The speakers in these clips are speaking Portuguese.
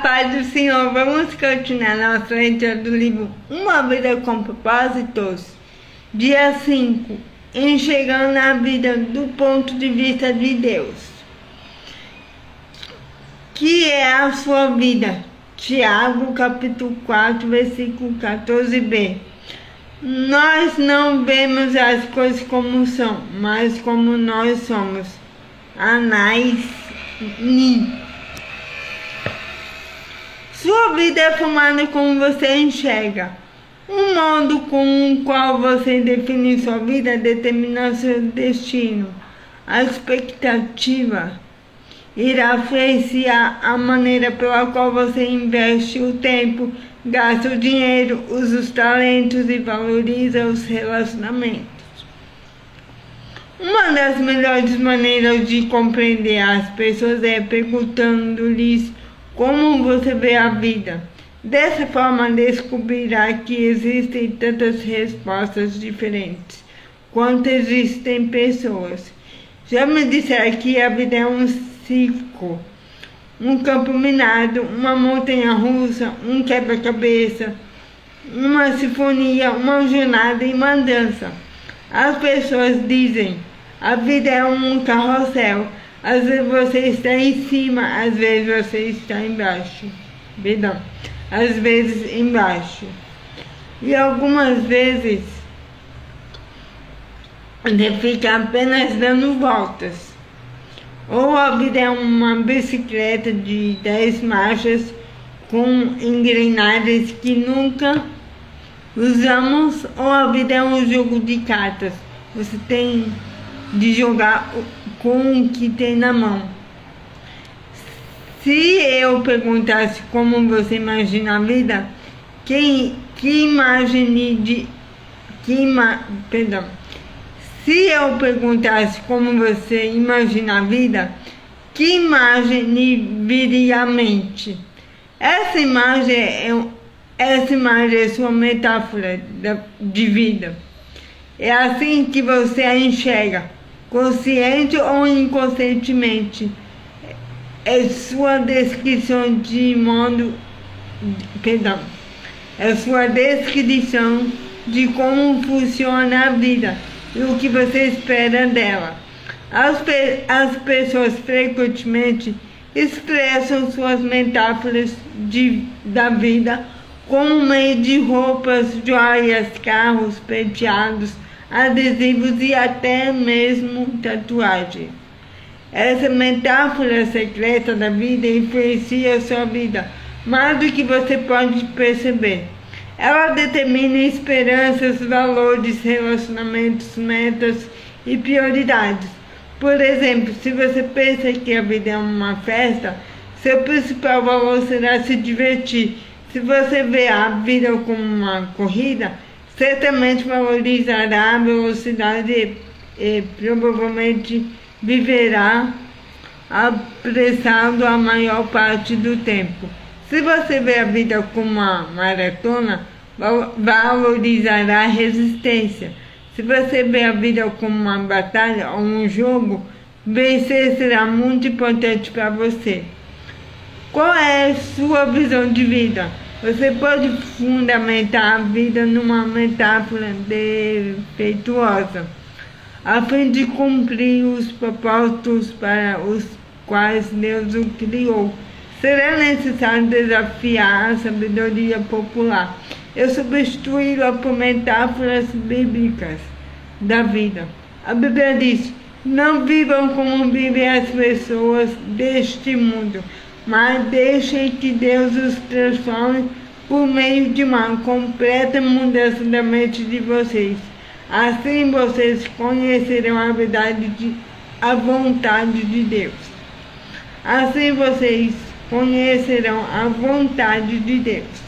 paz do Senhor, vamos continuar nossa leitura do livro Uma Vida com Propósitos, dia 5, enxergando a vida do ponto de vista de Deus. Que é a sua vida? Tiago, capítulo 4, versículo 14b. Nós não vemos as coisas como são, mas como nós somos. Anais Nin. Sua vida é formada como você enxerga. O modo com o qual você define sua vida determina seu destino. A expectativa irá influenciar a maneira pela qual você investe o tempo, gasta o dinheiro, usa os talentos e valoriza os relacionamentos. Uma das melhores maneiras de compreender as pessoas é perguntando-lhes como você vê a vida. Dessa forma, descobrirá que existem tantas respostas diferentes quanto existem pessoas. Já me disseram que a vida é um circo, um campo minado, uma montanha russa, um quebra-cabeça, uma sinfonia, uma jornada e uma dança. As pessoas dizem, a vida é um carrossel. Às vezes você está em cima, às vezes você está embaixo. Perdão, às vezes embaixo. E algumas vezes você fica apenas dando voltas. Ou a vida é uma bicicleta de 10 marchas com engrenagens que nunca usamos, ou a vida é um jogo de cartas. Você tem de jogar com o que tem na mão. Se eu perguntasse como você imagina a vida, Se eu perguntasse como você imagina a vida, que imagem lhe viria à mente? Essa imagem é sua metáfora de vida. É assim que você a enxerga, consciente ou inconscientemente. É sua descrição É sua descrição de como funciona a vida e o que você espera dela. As pessoas frequentemente expressam suas metáforas da vida como meio de roupas, joias, carros, penteados, adesivos e até mesmo tatuagem. Essa metáfora secreta da vida influencia a sua vida mais do que você pode perceber. Ela determina esperanças, valores, relacionamentos, metas e prioridades. Por exemplo, se você pensa que a vida é uma festa, seu principal valor será se divertir. Se você vê a vida como uma corrida, certamente valorizará a velocidade e provavelmente viverá apressado a maior parte do tempo. Se você vê a vida como uma maratona, valorizará a resistência. Se você vê a vida como uma batalha ou um jogo, vencer será muito importante para você. Qual é a sua visão de vida? Você pode fundamentar a vida numa metáfora defeituosa, a fim de cumprir os propósitos para os quais Deus o criou. Será necessário desafiar a sabedoria popular e substituí-la por metáforas bíblicas da vida. A Bíblia diz, não vivam como vivem as pessoas deste mundo, mas deixem que Deus os transforme por meio de uma completa mudança da mente de vocês. Assim vocês conhecerão a vontade de Deus. Assim vocês conhecerão a vontade de Deus.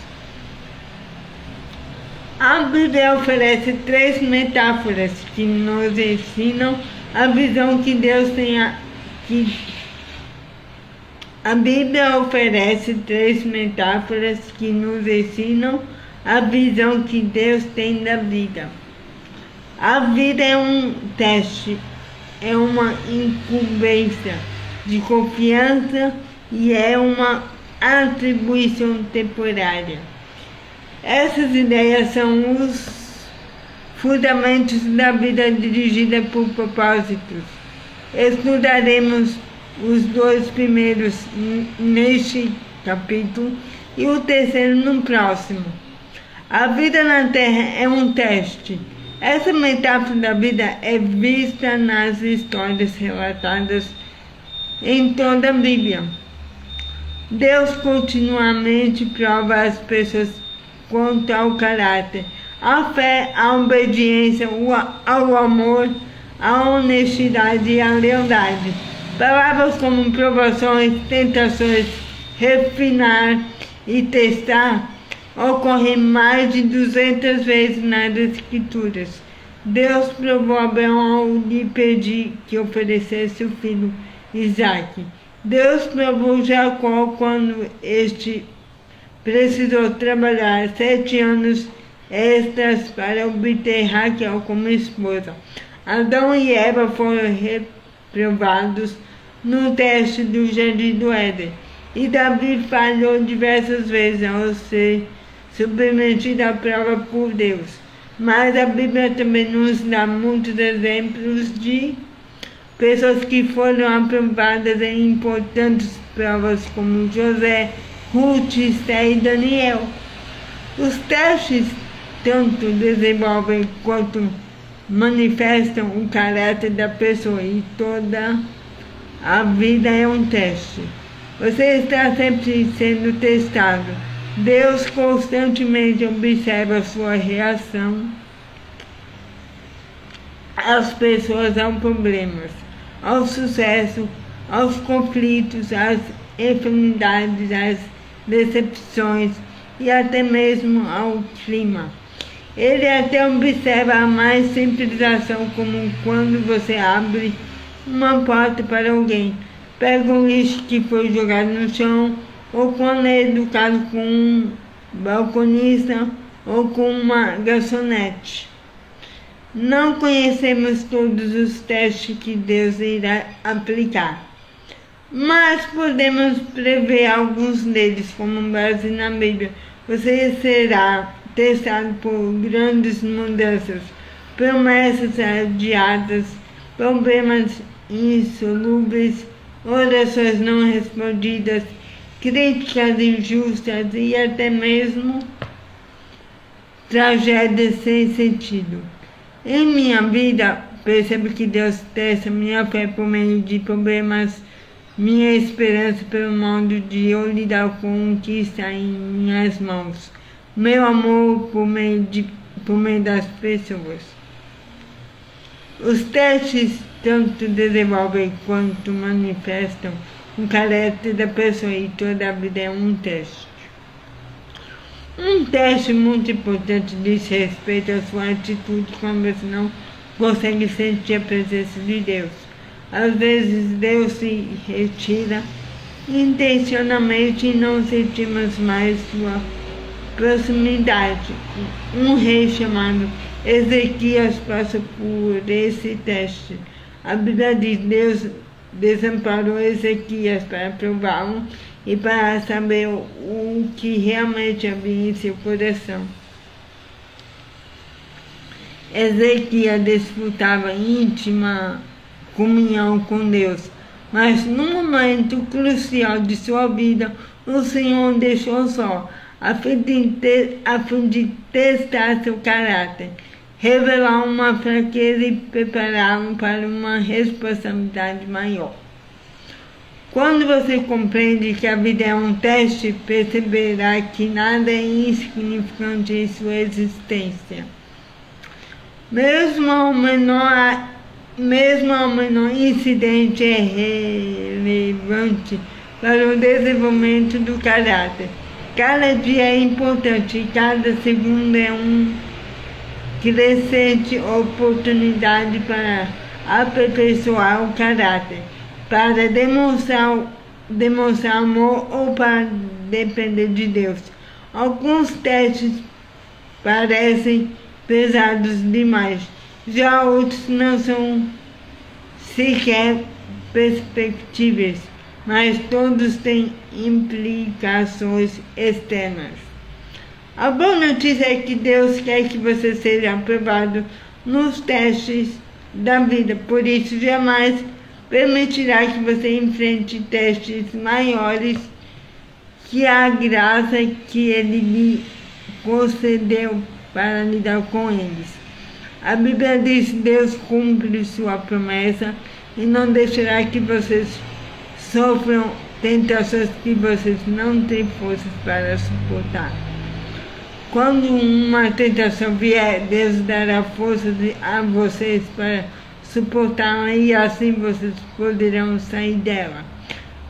A Bíblia oferece 3 metáforas que nos ensinam a visão que Deus tem A Bíblia oferece 3 metáforas que nos ensinam a visão que Deus tem da vida. A vida é um teste, uma incumbência de confiança e é uma atribuição temporária. Essas ideias são os fundamentos da vida dirigida por propósitos. Estudaremos os 2 primeiros neste capítulo e o terceiro no próximo. A vida na Terra é um teste. Essa metáfora da vida é vista nas histórias relatadas em toda a Bíblia. Deus continuamente prova as pessoas quanto ao caráter, a fé, a obediência, ao amor, a honestidade e a lealdade. Palavras como provações, tentações, refinar e testar ocorrem mais de 200 vezes nas Escrituras. Deus provou Abraão ao lhe pedir que oferecesse o filho Isaque. Deus provou Jacó quando este precisou trabalhar 7 anos extras para obter Raquel como esposa. Adão e Eva foram reprovados no teste do Jardim do Éden. E Davi falhou diversas vezes ao ser submetido à prova por Deus. Mas a Bíblia também nos dá muitos exemplos de pessoas que foram aprovadas em importantes provas, como José, Ruth, Esther e Daniel. Os testes tanto desenvolvem quanto manifestam o caráter da pessoa, e toda a vida é um teste. Você está sempre sendo testado. Deus constantemente observa a sua reação às pessoas, aos problemas, ao sucesso, aos conflitos, às enfermidades, às decepções e até mesmo ao clima. Ele até observa a mais simples ação, como quando você abre uma porta para alguém, pega um lixo que foi jogado no chão, ou quando é educado com um balconista ou com uma garçonete. Não conhecemos todos os testes que Deus irá aplicar, mas podemos prever alguns deles, como base na Bíblia. Você será testado por grandes mudanças, promessas adiadas, problemas insolúveis, orações não respondidas, críticas injustas e até mesmo tragédias sem sentido. Em minha vida, percebo que Deus testa minha fé por meio de problemas, minha esperança pelo modo de eu lidar com o que está em minhas mãos, meu amor por meio das pessoas. Os testes tanto desenvolvem quanto manifestam o caráter da pessoa, e toda a vida é um teste. Um teste muito importante diz respeito à sua atitude quando você não consegue sentir a presença de Deus. Às vezes Deus se retira intencionalmente e não sentimos mais sua proximidade. Um rei chamado Ezequias passou por esse teste. A Bíblia diz: Deus desamparou Ezequias para prová-lo e para saber o que realmente havia em seu coração. Ezequias desfrutava íntima comunhão com Deus, mas num momento crucial de sua vida, o Senhor o deixou só, a fim de testar seu caráter, revelar uma fraqueza e prepará-lo para uma responsabilidade maior. Quando você compreende que a vida é um teste, perceberá que nada é insignificante em sua existência. Mesmo ao menor incidente é relevante para o desenvolvimento do caráter. Cada dia é importante e cada segundo é uma crescente oportunidade para aperfeiçoar o caráter, para demonstrar amor ou para depender de Deus. Alguns testes parecem pesados demais, já outros não são sequer perspectivas. mas todos têm implicações externas. A boa notícia é que Deus quer que você seja aprovado nos testes da vida, por isso jamais permitirá que você enfrente testes maiores que a graça que Ele lhe concedeu para lidar com eles. A Bíblia diz que Deus cumpre sua promessa e não deixará que vocês sofram tentações que vocês não têm forças para suportar. Quando uma tentação vier, Deus dará força a vocês para suportá-la e assim vocês poderão sair dela.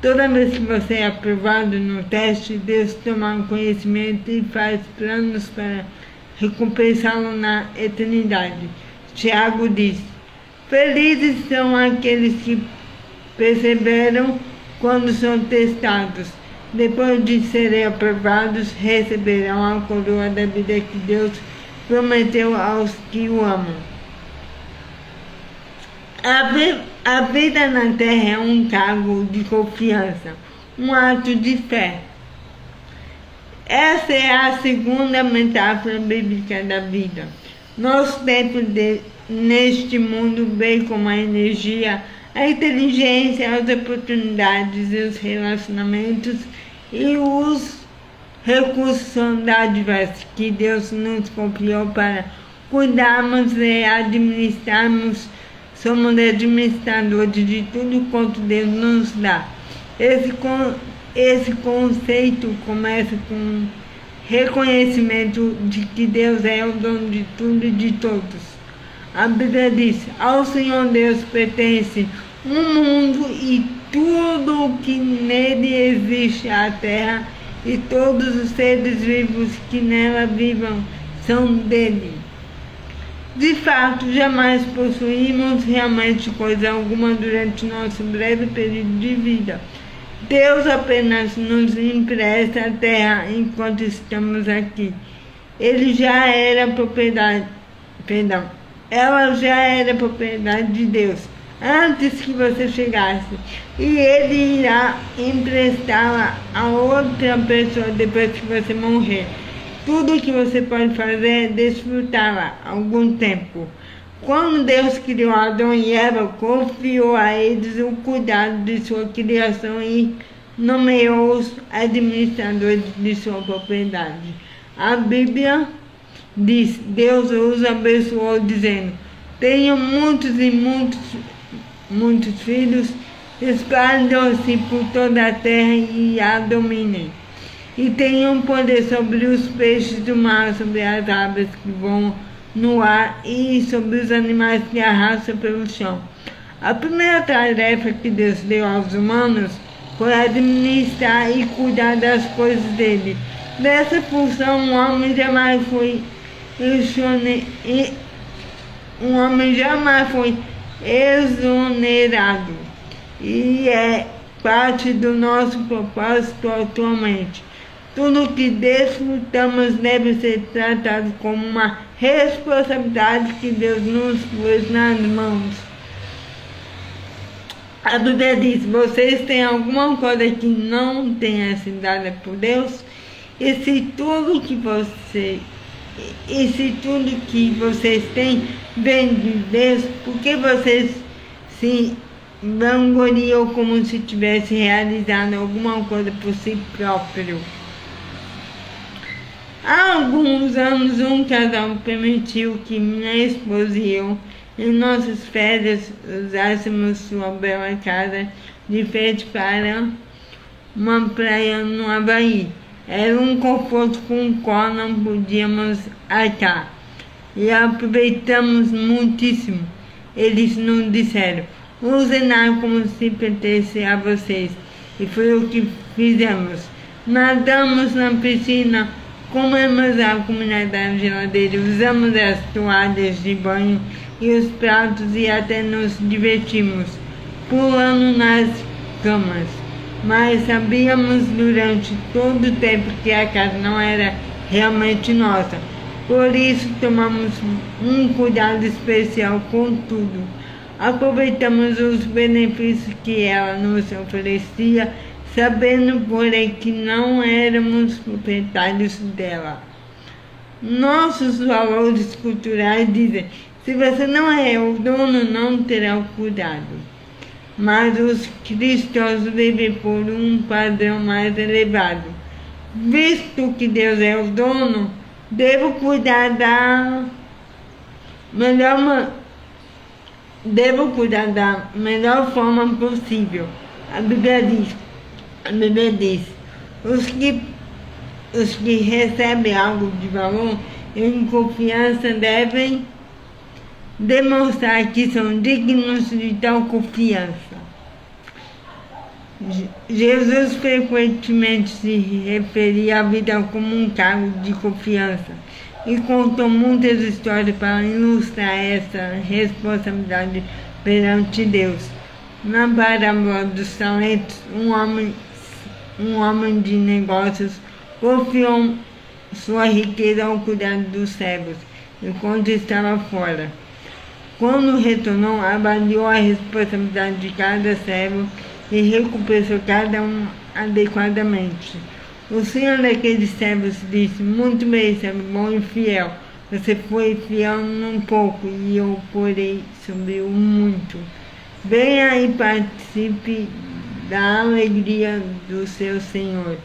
Toda vez que você é aprovado no teste, Deus toma conhecimento e faz planos para recompensá-lo na eternidade. Tiago diz: felizes são aqueles que perseveram quando são testados. Depois de serem aprovados, receberão a coroa da vida que Deus prometeu aos que o amam. A vida na terra é um cargo de confiança, um ato de fé. Essa é a segunda metáfora bíblica da vida. Nosso tempo neste mundo, bem como a energia, a inteligência, as oportunidades e os relacionamentos e os recursos são dádivas que Deus nos confiou para cuidarmos e administrarmos. Somos administradores de tudo quanto Deus nos dá. Esse conceito começa com reconhecimento de que Deus é o dono de tudo e de todos. A Bíblia diz: ao Senhor Deus pertence o mundo e tudo o que nele existe, a terra e todos os seres vivos que nela vivam são dele. De fato, jamais possuímos realmente coisa alguma durante nosso breve período de vida. Deus apenas nos empresta a terra enquanto estamos aqui. Ela já era propriedade de Deus antes que você chegasse, e Ele irá emprestá-la a outra pessoa depois que você morrer. Tudo o que você pode fazer é desfrutá-la algum tempo. Quando Deus criou Adão e Eva, confiou a eles o cuidado de sua criação e nomeou-os administradores de sua propriedade. A Bíblia diz: Deus os abençoou dizendo: tenham muitos e muitos filhos, espalham-se por toda a terra e a dominem. E tenham poder sobre os peixes do mar, sobre as aves que voam no ar e sobre os animais que arrastam pelo chão. A primeira tarefa que Deus deu aos humanos foi administrar e cuidar das coisas dele. Dessa função, o homem jamais foi exonerado e é parte do nosso propósito atualmente. Tudo que desfrutamos deve ser tratado como uma responsabilidade que Deus nos pôs nas mãos. A Bíblia diz: vocês têm alguma coisa que não tenha sido dada por Deus? E se tudo que vocês têm vem de Deus, por que vocês se vangloriam como se tivessem realizado alguma coisa por si próprio? Há alguns anos, um casal permitiu que minha esposa e eu, em nossas férias, usássemos sua bela casa de frente para uma praia no Havaí. Era um conforto com o qual não podíamos arcar. E aproveitamos muitíssimo. Eles nos disseram: usem-na como se pertencesse a vocês. E foi o que fizemos. Nadamos na piscina, comemos a comida da geladeira, usamos as toalhas de banho e os pratos e até nos divertimos, pulando nas camas. Mas sabíamos durante todo o tempo que a casa não era realmente nossa. Por isso tomamos um cuidado especial com tudo. Aproveitamos os benefícios que ela nos oferecia, sabendo, porém, que não éramos proprietários dela. Nossos valores culturais dizem: se você não é o dono, não terá o cuidado. Mas os cristãos vivem por um padrão mais elevado. Visto que Deus é o dono, devo cuidar da melhor forma possível. A Bíblia diz: os que recebem algo de valor em confiança devem demonstrar que são dignos de tal confiança. Jesus frequentemente se referia à vida como um cargo de confiança e contou muitas histórias para ilustrar essa responsabilidade perante Deus. Na parábola dos talentos, um homem de negócios confiou sua riqueza ao cuidado dos servos enquanto estava fora. Quando retornou, avaliou a responsabilidade de cada servo e recompensou cada um adequadamente. O senhor daqueles servos disse: muito bem, servo bom e fiel. Você foi fiel num pouco e eu porei sobre o muito. Venha e participe da alegria do seu Senhor.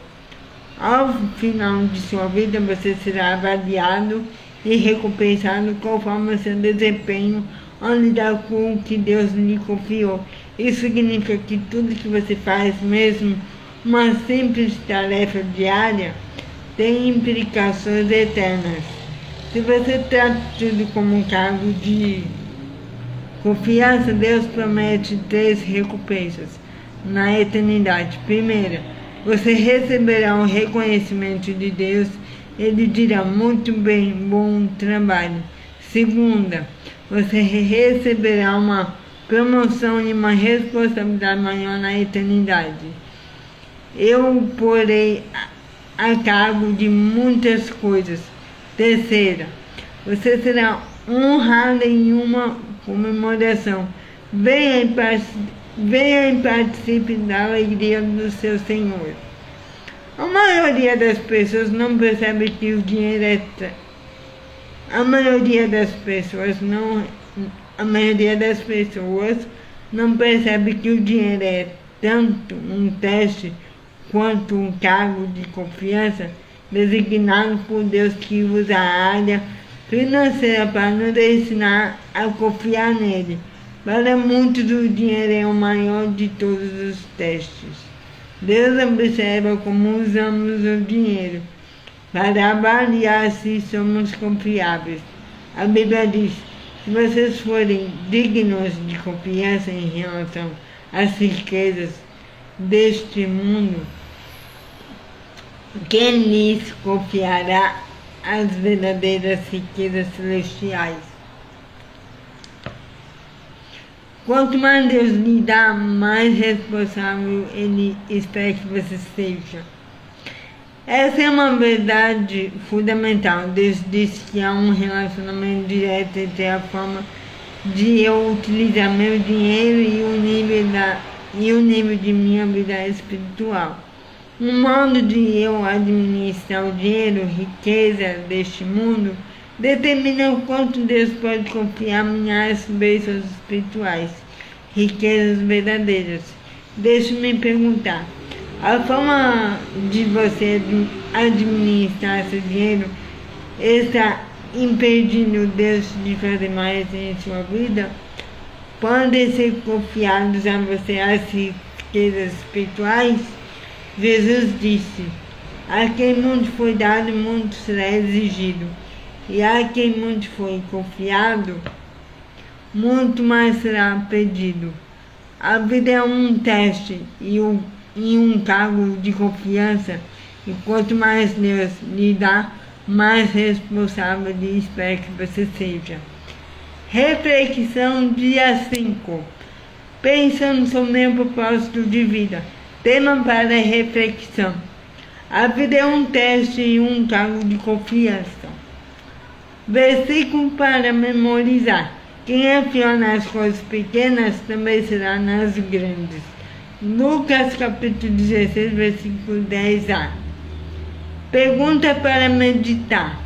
Ao final de sua vida, você será avaliado e recompensado conforme seu desempenho ao lidar com o que Deus lhe confiou. Isso significa que tudo que você faz, mesmo uma simples tarefa diária, tem implicações eternas. Se você trata tudo como um cargo de confiança, Deus promete 3 recompensas na eternidade. Primeira, você receberá um reconhecimento de Deus. Ele dirá: muito bem, bom trabalho. Segunda, você receberá uma promoção e uma responsabilidade maior na eternidade. Eu porei a cargo de muitas coisas. Terceira, você será honrado em uma comemoração. Venha e participe da alegria do seu Senhor. A maioria das pessoas não percebe que o dinheiro é... A maioria das pessoas não percebe que o dinheiro é tanto um teste quanto um cargo de confiança designado por Deus, que usa a área financeira para nos ensinar a confiar nele. Para muitos, o dinheiro é o maior de todos os testes. Deus observa como usamos o dinheiro para avaliar se somos confiáveis. A Bíblia diz: se vocês forem dignos de confiança em relação às riquezas deste mundo, quem lhes confiará as verdadeiras riquezas celestiais? Quanto mais Deus lhe dá, mais responsável Ele espera que você seja. Essa é uma verdade fundamental. Deus diz que há um relacionamento direto entre a forma de eu utilizar meu dinheiro e o nível de minha vida espiritual. O modo de eu administrar o dinheiro, riqueza deste mundo, determina o quanto Deus pode confiar minhas bênçãos espirituais, riquezas verdadeiras. Deixe-me perguntar: a forma de você administrar seu dinheiro está impedindo Deus de fazer mais em sua vida? Podem ser confiados a você as riquezas espirituais? Jesus disse: a quem muito foi dado, muito será exigido. E a quem muito foi confiado, muito mais será pedido. A vida é um teste e um cargo de confiança, e quanto mais Deus lhe dá, mais responsável Ele espera que você seja. Reflexão dia 5. Pensando sobre meu propósito de vida. Tema para reflexão: a vida é um teste e um cargo de confiança. Versículo para memorizar: Quem é fiel nas coisas pequenas também será nas grandes. Lucas capítulo 16, versículo 10a. Pergunta para meditar.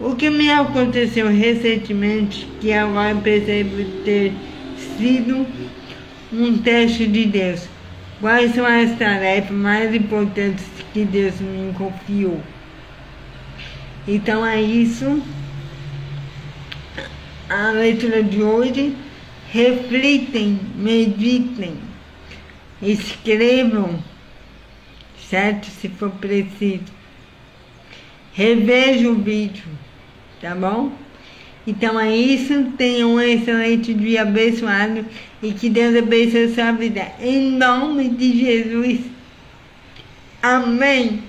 O que me aconteceu recentemente que agora percebo ter sido um teste de Deus? Quais são as tarefas mais importantes que Deus me confiou? Então é isso. A leitura de hoje. Reflitem, meditem, escrevam, certo? Se for preciso. Reveja o vídeo, tá bom? Então é isso. Tenham um excelente dia abençoado e que Deus abençoe a sua vida. Em nome de Jesus. Amém.